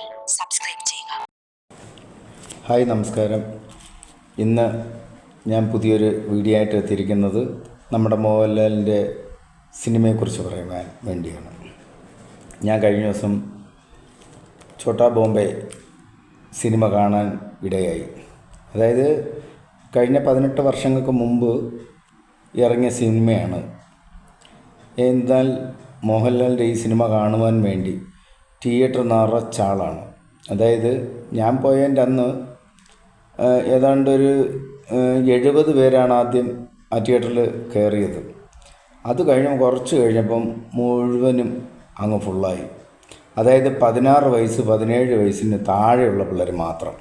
Channel subscribe ചെയ്യുക. Hi, നമസ്കാരം. ഇന്ന് ഞാൻ പുതിയൊരു വീഡിയോ ആയിട്ട് എത്തിയിരിക്കുന്നത് നമ്മുടെ മോഹൻലാലിൻ്റെ സിനിമയെക്കുറിച്ച് പറയാൻ വേണ്ടിയാണ്. ഞാൻ കഴിഞ്ഞ ദിവസം ഛോട്ടാ ബോംബെ സിനിമ കാണാൻ ഇടയായി. അതായത് കഴിഞ്ഞ 18 വർഷങ്ങൾക്ക് മുമ്പ് ഇറങ്ങിയ സിനിമയാണ്. എന്നാൽ മോഹൻലാലിൻ്റെ ഈ സിനിമ കാണുവാൻ വേണ്ടി തിയേറ്റർ നിറച്ചാളാണ്. അതായത് ഞാൻ പോയതിൻ്റെ അന്ന് ഏതാണ്ടൊരു 70 പേരാണ് ആദ്യം ആ തിയേറ്ററിൽ കയറിയത്. അത് കുറച്ച് കഴിഞ്ഞപ്പം മുഴുവനും അങ്ങ് ഫുള്ളായി. അതായത് 16 വയസ്സ് 17 വയസ്സിന് താഴെയുള്ള പിള്ളേർ മാത്രം.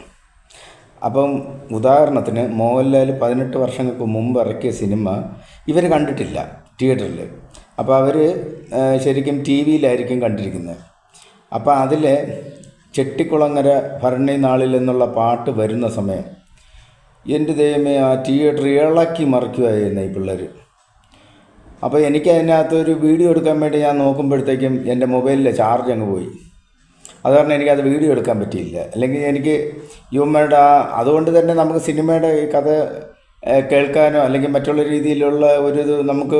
അപ്പം ഉദാഹരണത്തിന് മോഹൻലാൽ 18 വർഷങ്ങൾക്ക് മുമ്പ് ഇറക്കിയ സിനിമ ഇവർ കണ്ടിട്ടില്ല തിയേറ്ററിൽ. അപ്പോൾ അവർ ശരിക്കും ടി വിയിലായിരിക്കും കണ്ടിരിക്കുന്നത്. അപ്പോൾ അതിൽ ചെട്ടിക്കുളങ്ങര ഭരണി നാളിൽ എന്നുള്ള പാട്ട് വരുന്ന സമയം എൻ്റെ ദൈവമേ, ആ തിയേറ്റർ ഇളക്കി മറിക്കുമായിരുന്നു ഈ പിള്ളേർ. അപ്പോൾ എനിക്ക് അതിനകത്തൊരു വീഡിയോ എടുക്കാൻ വേണ്ടി ഞാൻ നോക്കുമ്പോഴത്തേക്കും എൻ്റെ മൊബൈലിലെ ചാർജ് അങ്ങ് പോയി. അത് കാരണം എനിക്കത് വീഡിയോ എടുക്കാൻ പറ്റിയില്ല. അല്ലെങ്കിൽ എനിക്ക് യുവമ്മയുടെ അതുകൊണ്ട് തന്നെ നമുക്ക് സിനിമയുടെ ഈ കഥ കേൾക്കാനോ അല്ലെങ്കിൽ മറ്റുള്ള രീതിയിലുള്ള ഇത് നമുക്ക്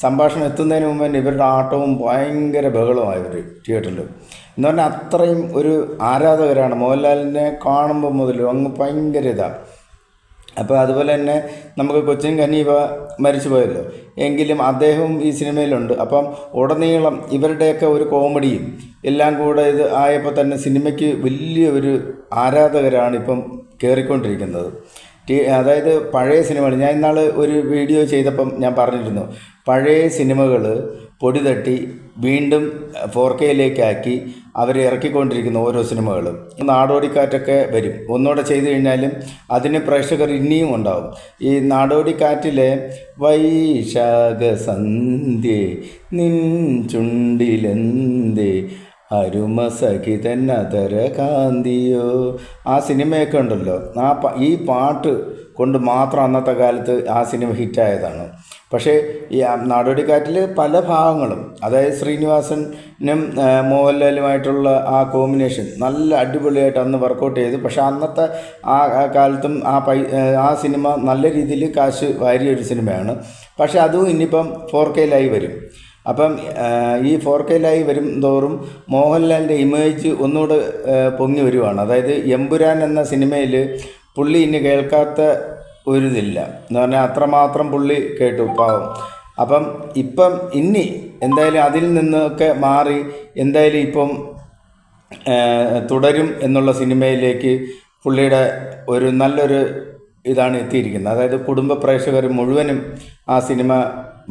സംഭാഷണം എത്തുന്നതിന് മുമ്പ് തന്നെ ഇവരുടെ ആട്ടവും ഭയങ്കര ബഹളമായവർ തിയേറ്ററിൽ എന്ന് പറഞ്ഞാൽ അത്രയും ഒരു ആരാധകരാണ്. മോഹൻലാലിനെ കാണുമ്പോൾ മുതലും അങ്ങ് ഭയങ്കര ഇതാണ്. അപ്പോൾ അതുപോലെ തന്നെ നമുക്ക് കൊച്ചിൻ കനീവ മരിച്ചു പോയല്ലോ, എങ്കിലും അദ്ദേഹവും ഈ സിനിമയിലുണ്ട്. അപ്പം ഉടനീളം ഇവരുടെയൊക്കെ ഒരു കോമഡിയും എല്ലാം കൂടെ ഇത് ആയപ്പോൾ തന്നെ സിനിമയ്ക്ക് വലിയ ഒരു ആരാധകരാണ് ഇപ്പം കയറിക്കൊണ്ടിരിക്കുന്നത്. അതായത് പഴയ സിനിമകൾ, ഞാൻ ഇന്നാൾ ഒരു വീഡിയോ ചെയ്തപ്പം ഞാൻ പറഞ്ഞിരുന്നു, പഴയ സിനിമകൾ പൊടി തട്ടി വീണ്ടും 4Kയിലേക്കാക്കി അവർ ഇറക്കിക്കൊണ്ടിരിക്കുന്ന ഓരോ സിനിമകളും. നാടോടിക്കാറ്റൊക്കെ വരും, ഒന്നുകൂടെ ചെയ്തു കഴിഞ്ഞാലും അതിന് പ്രേക്ഷകർ ഇനിയും ഉണ്ടാവും. ഈ നാടോടിക്കാറ്റിലെ വൈശാഖ സന്ധ്യേ നിൻ ചുണ്ടിലെന്തേ അരുമസഖിതന്നതര കാന്തിയോ, ആ സിനിമയൊക്കെ ഉണ്ടല്ലോ, ഈ പാട്ട് കൊണ്ട് മാത്രം അന്നത്തെ കാലത്ത് ആ സിനിമ ഹിറ്റായതാണ്. പക്ഷേ ഈ നാടോടിക്കാറ്റിൽ പല ഭാഗങ്ങളും, അതായത് ശ്രീനിവാസനും മോഹൻലാലുമായിട്ടുള്ള ആ കോമ്പിനേഷൻ നല്ല അടിപൊളിയായിട്ട് അന്ന് വർക്കൗട്ട് ചെയ്തു. പക്ഷേ അന്നത്തെ ആ കാലത്തും ആ സിനിമ നല്ല രീതിയിൽ കാശ് വാരിയൊരു സിനിമയാണ്. പക്ഷേ അതും ഇനിയിപ്പം 4Kയിലായി വരും. അപ്പം ഈ 4Kയിലായി വരും തോറും മോഹൻലാലിൻ്റെ ഇമേജ് ഒന്നുകൂടെ പൊങ്ങി വരുവാണ്. അതായത് എമ്പുരാൻ എന്ന സിനിമയിൽ പുള്ളി ഇനി കേൾക്കാത്ത ഒരിതില്ല എന്ന് പറഞ്ഞാൽ അത്രമാത്രം പുള്ളി കേട്ടു, പാവം. അപ്പം ഇപ്പം ഇനി എന്തായാലും അതിൽ നിന്നൊക്കെ മാറി എന്തായാലും ഇപ്പം തുടരും എന്നുള്ള സിനിമയിലേക്ക് പുള്ളിയുടെ ഒരു നല്ലൊരു ഇതാണ് എത്തിയിരിക്കുന്നത്. അതായത് കുടുംബ പ്രേക്ഷകർ മുഴുവനും ആ സിനിമ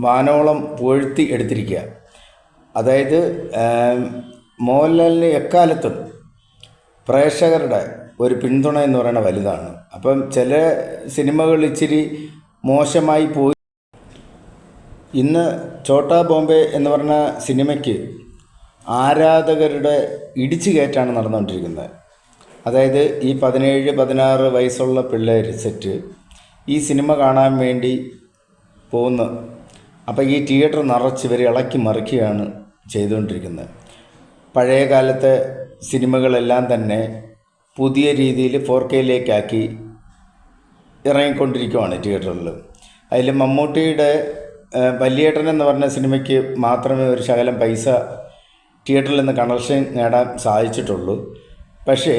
വാനോളം പുകഴ്ത്തി എടുത്തിരിക്കുക. അതായത് മോഹൻലാലിന് എക്കാലത്തും പ്രേക്ഷകരുടെ ഒരു പിന്തുണ എന്ന് പറയുന്നത് വലുതാണ്. അപ്പം ചില സിനിമകൾ ഇച്ചിരി മോശമായി പോയി. ഇന്ന് ഛോട്ടാ ബോംബെ എന്ന് പറഞ്ഞ സിനിമയ്ക്ക് ആരാധകരുടെ ഇടിച്ചു കയറ്റാണ് നടന്നുകൊണ്ടിരിക്കുന്നത്. അതായത് ഈ 17-16 വയസ്സുള്ള പിള്ളേർ സെറ്റ് ഈ സിനിമ കാണാൻ വേണ്ടി പോകുന്നു. അപ്പോൾ ഈ തിയേറ്റർ നിറച്ച് ഇവർ ഇളക്കി മറിക്കുകയാണ് ചെയ്തുകൊണ്ടിരിക്കുന്നത്. പഴയ കാലത്തെ സിനിമകളെല്ലാം തന്നെ പുതിയ രീതിയിൽ 4Kയിലേക്കാക്കി ഇറങ്ങിക്കൊണ്ടിരിക്കുകയാണ് തിയേറ്ററിൽ. അതിൽ മമ്മൂട്ടിയുടെ വലിയേട്ടൻ എന്ന് പറഞ്ഞ സിനിമയ്ക്ക് മാത്രമേ ഒരു ശകലം പൈസ തിയേറ്ററിൽ നിന്ന് കണക്ഷൻ നേടാൻ സാധിച്ചിട്ടുള്ളൂ. പക്ഷേ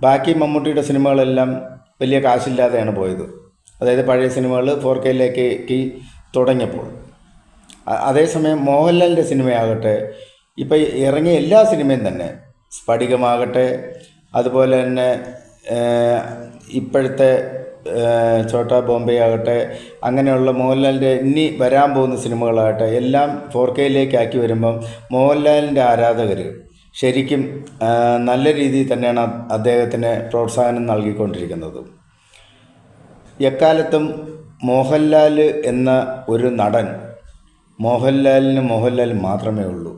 ബാക്കി മമ്മൂട്ടിയുടെ സിനിമകളെല്ലാം വലിയ കാശില്ലാതെയാണ് പോയത്. അതായത് പഴയ സിനിമകൾ 4Kയിലേക്ക് തുടങ്ങിയപ്പോൾ. അതേസമയം മോഹൻലാലിൻ്റെ സിനിമയാകട്ടെ, ഇപ്പം ഇറങ്ങിയ എല്ലാ സിനിമയും തന്നെ, സ്ഫടികമാകട്ടെ, അതുപോലെ തന്നെ ഇപ്പോഴത്തെ ഛോട്ടാ ബോംബെ ആകട്ടെ, അങ്ങനെയുള്ള മോഹൻലാലിൻ്റെ ഇനി വരാൻ പോകുന്ന സിനിമകളാകട്ടെ എല്ലാം 4Kയിലേക്കാക്കി വരുമ്പം മോഹൻലാലിൻ്റെ ആരാധകർ ശരിക്കും നല്ല രീതിയിൽ തന്നെയാണ് അദ്ദേഹത്തിന് പ്രോത്സാഹനം നൽകിക്കൊണ്ടിരിക്കുന്നത്. എക്കാലത്തും മോഹൻലാൽ എന്ന ഒരു നടൻ മോഹൻലാലിന് മോഹൻലാൽ മാത്രമേ ഉള്ളൂ.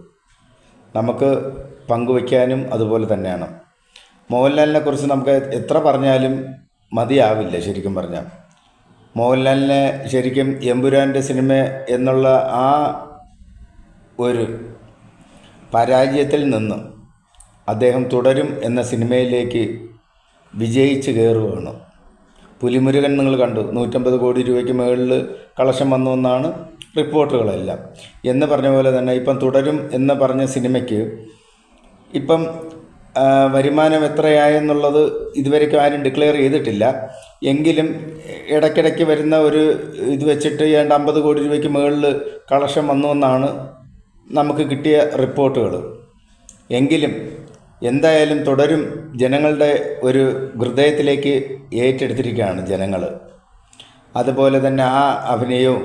നമുക്ക് പങ്കുവയ്ക്കാനും അതുപോലെ തന്നെയാണ്. മോഹൻലാലിനെ കുറിച്ച് നമുക്ക് എത്ര പറഞ്ഞാലും മതിയാവില്ല. ശരിക്കും പറഞ്ഞാൽ മോഹൻലാലിനെ ശരിക്കും എമ്പുരാൻ്റെ സിനിമ എന്നുള്ള ആ ഒരു പരാജയത്തിൽ നിന്നും അദ്ദേഹം തുടരും എന്ന സിനിമയിലേക്ക് വിജയിച്ച് കയറുകയാണ്. പുലിമുരുകൻ നിങ്ങൾ കണ്ടു, 150 കോടി രൂപയ്ക്ക് മുകളിൽ കളക്ഷൻ വന്നു എന്നാണ് റിപ്പോർട്ടുകളെല്ലാം. എന്ന് പറഞ്ഞ പോലെ തന്നെ ഇപ്പം തുടരും എന്ന് പറഞ്ഞ സിനിമയ്ക്ക് ഇപ്പം വരുമാനം എത്രയായെന്നുള്ളത് ഇതുവരെയ്ക്കും ആരും ഡിക്ലെയർ ചെയ്തിട്ടില്ല. എങ്കിലും ഇടയ്ക്കിടയ്ക്ക് വരുന്ന ഒരു ഇത് വെച്ചിട്ട് 50 കോടി രൂപയ്ക്ക് മുകളിൽ കളക്ഷൻ വന്നു എന്നാണ് നമുക്ക് കിട്ടിയ റിപ്പോർട്ടുകൾ. എങ്കിലും എന്തായാലും തുടരും ജനങ്ങളുടെ ഒരു ഹൃദയത്തിലേക്ക് ഏറ്റെടുത്തിരിക്കുകയാണ് ജനങ്ങൾ. അതുപോലെ തന്നെ ആ അഭിനയവും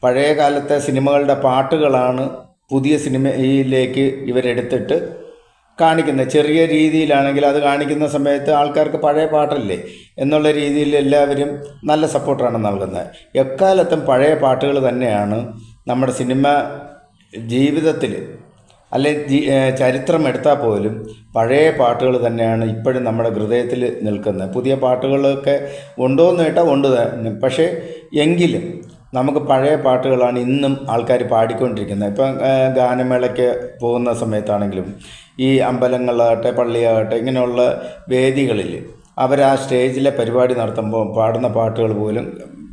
പഴയ കാലത്തെ സിനിമകളുടെ പാട്ടുകളാണ് പുതിയ സിനിമയിലേക്ക് ഇവരെടുത്തിട്ട് കാണിക്കുന്നത്. ചെറിയ രീതിയിലാണെങ്കിൽ അത് കാണിക്കുന്ന സമയത്ത് ആൾക്കാർക്ക് പഴയ പാട്ടല്ലേ എന്നുള്ള രീതിയിൽ എല്ലാവരും നല്ല സപ്പോർട്ടാണ് നൽകുന്നത്. എക്കാലത്തും പഴയ പാട്ടുകൾ തന്നെയാണ് നമ്മുടെ സിനിമ ജീവിതത്തിൽ അല്ലെങ്കിൽ ചരിത്രം എടുത്താൽ പോലും പഴയ പാട്ടുകൾ തന്നെയാണ് ഇപ്പോഴും നമ്മുടെ ഹൃദയത്തിൽ നിൽക്കുന്നത്. പുതിയ പാട്ടുകളൊക്കെ ഉണ്ടോ എന്ന് കേട്ടാൽ ഉണ്ട് തന്നെ, പക്ഷേ എങ്കിലും നമുക്ക് പഴയ പാട്ടുകളാണ് ഇന്നും ആൾക്കാർ പാടിക്കൊണ്ടിരിക്കുന്നത്. ഇപ്പം ഗാനമേളയ്ക്ക് പോകുന്ന സമയത്താണെങ്കിലും ഈ അമ്പലങ്ങളാകട്ടെ പള്ളിയാകട്ടെ ഇങ്ങനെയുള്ള വേദികളിൽ അവർ ആ സ്റ്റേജിലെ പരിപാടി നടത്തുമ്പോൾ പാടുന്ന പാട്ടുകൾ പോലും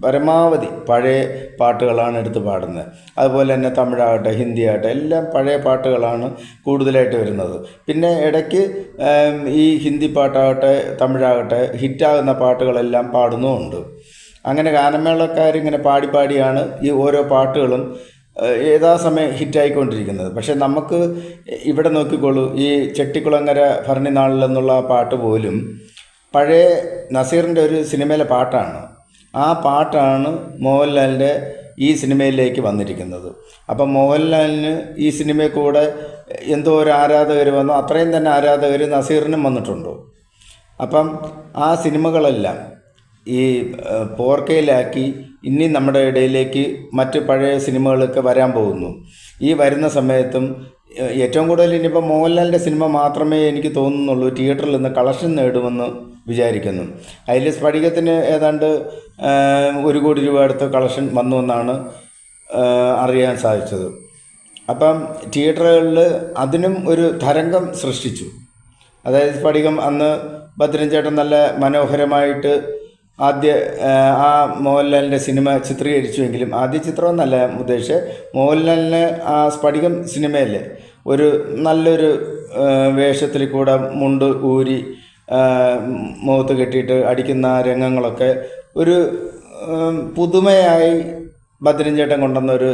പരമാവധി പഴയ പാട്ടുകളാണ് എടുത്ത് പാടുന്നത്. അതുപോലെ തന്നെ തമിഴാകട്ടെ ഹിന്ദി ആകട്ടെ എല്ലാം പഴയ പാട്ടുകളാണ് കൂടുതലായിട്ട് വരുന്നത്. പിന്നെ ഇടയ്ക്ക് ഈ ഹിന്ദി പാട്ടാകട്ടെ തമിഴാകട്ടെ ഹിറ്റാകുന്ന പാട്ടുകളെല്ലാം പാടുന്നുമുണ്ട്. അങ്ങനെ ഗാനമേളക്കാരിങ്ങനെ പാടിപ്പാടിയാണ് ഈ ഓരോ പാട്ടുകളും യഥാസമയം ഹിറ്റായിക്കൊണ്ടിരിക്കുന്നത്. പക്ഷേ നമുക്ക് ഇവിടെ നോക്കിക്കോളൂ, ഈ ചെട്ടിക്കുളങ്ങര ഭരണി നാളിലെന്നുള്ള പാട്ട് പോലും പഴയ നസീറിൻ്റെ ഒരു സിനിമയിലെ പാട്ടാണ്. ആ പാട്ടാണ് മോഹൻലാലിൻ്റെ ഈ സിനിമയിലേക്ക് വന്നിരിക്കുന്നത്. അപ്പം മോഹൻലാലിന് ഈ സിനിമയിൽ കൂടെ എന്തോ ഒരു ആരാധകർ വന്നു, അത്രയും തന്നെ ആരാധകർ നസീറിനും വന്നിട്ടുണ്ട്. അപ്പം ആ സിനിമകളെല്ലാം ഈ 4Kയിലാക്കി ഇനി നമ്മുടെ ഇടയിലേക്ക് മറ്റ് പഴയ സിനിമകളൊക്കെ വരാൻ പോകുന്നു. ഈ വരുന്ന സമയത്തും ഏറ്റവും കൂടുതൽ ഇനിയിപ്പോൾ മോഹൻലാലിൻ്റെ സിനിമ മാത്രമേ എനിക്ക് തോന്നുന്നുള്ളൂ തിയേറ്ററിൽ നിന്ന് കളക്ഷൻ നേടുമെന്ന് വിചാരിക്കുന്നു. അതിൽ സ്ഫടികത്തിന് ഏതാണ്ട് 1 കോടി രൂപ അടുത്ത് കളക്ഷൻ വന്നു എന്നാണ് അറിയാൻ സാധിച്ചത്. അപ്പം തിയേറ്ററുകളിൽ അതിനും ഒരു തരംഗം സൃഷ്ടിച്ചു. അതായത് സ്ഫടികം അന്ന് ഭദ്രൻ ചേട്ടൻ നല്ല മനോഹരമായിട്ട് ആ മോഹൻലാലിൻ്റെ സിനിമ ചിത്രീകരിച്ചുവെങ്കിലും ആദ്യ ചിത്രമെന്നല്ല ഉദ്ദേശിച്ച് മോഹൻലാലിനെ ആ സ്ഫടികം സിനിമയിൽ ഒരു നല്ലൊരു വേഷത്തിൽ കൂടെ മുണ്ട് ഊരി മുഖത്ത് കെട്ടിയിട്ട് അടിക്കുന്ന രംഗങ്ങളൊക്കെ ഒരു പുതുമയായി ഭദ്രൻ ചേട്ടൻ കൊണ്ടുവന്നൊരു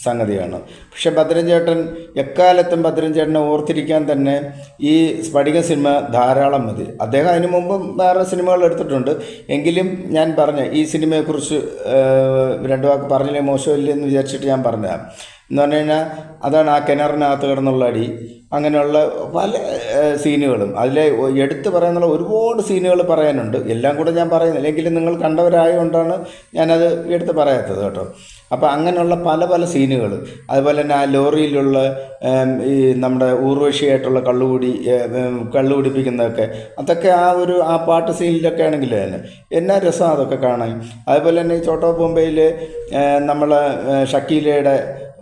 സംഗതിയാണ്. പക്ഷെ ഭദ്രൻ ചേട്ടൻ എക്കാലത്തും ഭദ്രൻ ചേട്ടനെ ഓർത്തിരിക്കാൻ തന്നെ ഈ സ്ഫടിക സിനിമ ധാരാളം മതി. അദ്ദേഹം അതിനു മുമ്പും വേറെ സിനിമകൾ എടുത്തിട്ടുണ്ട്. എങ്കിലും ഞാൻ പറഞ്ഞ ഈ സിനിമയെക്കുറിച്ച് 2 വാക്ക് പറഞ്ഞില്ലേ മോശമില്ലെന്ന് വിചാരിച്ചിട്ട് ഞാൻ പറഞ്ഞതാണ്. എന്ന് പറഞ്ഞു കഴിഞ്ഞാൽ അതാണ് ആ കിണറിനകത്ത് കിടന്നുള്ള അടി, അങ്ങനെയുള്ള പല സീനുകളും അതിലെ എടുത്ത് പറയാനുള്ള ഒരുപാട് സീനുകൾ പറയാനുണ്ട്. എല്ലാം കൂടെ ഞാൻ പറയുന്നില്ല, എങ്കിലും നിങ്ങൾ കണ്ടവരായതുകൊണ്ടാണ് ഞാനത് എടുത്ത് പറയാത്തത് കേട്ടോ. അപ്പോൾ അങ്ങനെയുള്ള പല പല സീനുകൾ, അതുപോലെ തന്നെ ആ ലോറിയിലുള്ള ഈ നമ്മുടെ ഊർവശിയായിട്ടുള്ള കള്ളു കുടിപ്പിക്കുന്നതൊക്കെ അതൊക്കെ ആ പാട്ട് സീനിലൊക്കെ ആണെങ്കിൽ തന്നെ എന്നാ രസമാണ് അതൊക്കെ കാണാൻ. അതുപോലെ തന്നെ ഈ ചോട്ടോ ബോംബെയിൽ നമ്മളെ ഷക്കീലയുടെ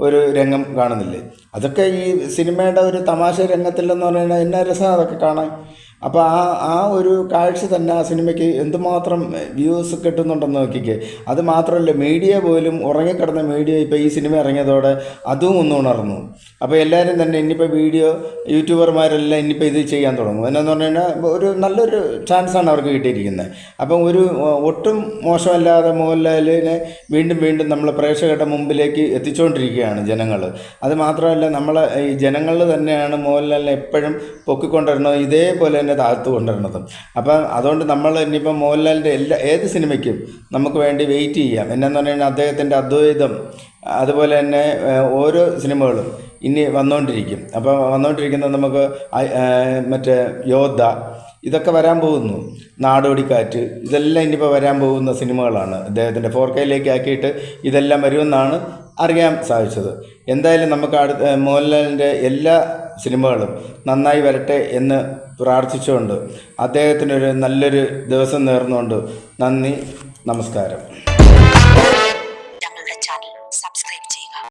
ഒരു രംഗം കാണുന്നില്ലേ, അതൊക്കെ ഈ സിനിമയുടെ ഒരു തമാശ രംഗത്തിലെന്ന് പറഞ്ഞാൽ എന്നാ രസമാണ് അതൊക്കെ കാണാൻ. അപ്പോൾ ആ ഒരു കാഴ്ച തന്നെ ആ സിനിമയ്ക്ക് എന്തുമാത്രം വ്യൂസ് കിട്ടുന്നുണ്ടെന്ന് നോക്കിക്കേ. അത് മാത്രമല്ല, മീഡിയ പോലും ഉറങ്ങിക്കിടന്ന മീഡിയ ഇപ്പോൾ ഈ സിനിമ ഇറങ്ങിയതോടെ അതും ഒന്ന് ഉണർന്നു. അപ്പോൾ എല്ലാവരും തന്നെ ഇനിയിപ്പോൾ യൂട്യൂബർമാരെല്ലാം ഇനിയിപ്പോൾ ഇത് ചെയ്യാൻ തുടങ്ങും. എന്നാന്ന് പറഞ്ഞു കഴിഞ്ഞാൽ ഒരു നല്ലൊരു ചാൻസാണ് അവർക്ക് കിട്ടിയിരിക്കുന്നത്. അപ്പം ഒട്ടും മോശമല്ലാതെ മോഹൻലാലിനെ വീണ്ടും വീണ്ടും നമ്മൾ പ്രേക്ഷകരുടെ മുമ്പിലേക്ക് എത്തിച്ചുകൊണ്ടിരിക്കുകയാണ് ജനങ്ങൾ. അത് മാത്രമല്ല, ഈ ജനങ്ങൾ തന്നെയാണ് മോഹൻലാലിനെ എപ്പോഴും പൊക്കിക്കൊണ്ടിരുന്നത്, ഇതേപോലെ തന്നെ താഴ്ത്തു കൊണ്ടിരുന്നതും. അപ്പം അതുകൊണ്ട് നമ്മൾ ഇനിയിപ്പം മോഹൻലാലിൻ്റെ ഏത് സിനിമയ്ക്കും നമുക്ക് വേണ്ടി വെയിറ്റ് ചെയ്യാം. എന്നാന്ന് പറഞ്ഞു കഴിഞ്ഞാൽ അദ്ദേഹത്തിൻ്റെ അദ്വൈതം, അതുപോലെ തന്നെ ഓരോ സിനിമകളും ഇനി വന്നുകൊണ്ടിരിക്കും. അപ്പോൾ വന്നുകൊണ്ടിരിക്കുന്നത് നമുക്ക് മറ്റേ യോദ്ധ ഇതൊക്കെ വരാൻ പോകുന്നു, നാടോടിക്കാറ്റ്, ഇതെല്ലാം ഇനിയിപ്പോൾ വരാൻ പോകുന്ന സിനിമകളാണ്. അദ്ദേഹത്തിൻ്റെ 4Kയിലേക്ക് ആക്കിയിട്ട് ഇതെല്ലാം വരുമെന്നാണ് അറിയാൻ സാധിച്ചത്. എന്തായാലും നമുക്ക് മോഹൻലാലിൻ്റെ എല്ലാ സിനിമകളും നന്നായി വരട്ടെ എന്ന് പ്രാർത്ഥിച്ചുകൊണ്ട് അദ്ദേഹത്തിനൊരു നല്ലൊരു ദിവസം നേർന്നുകൊണ്ട് നന്ദി, നമസ്കാരം.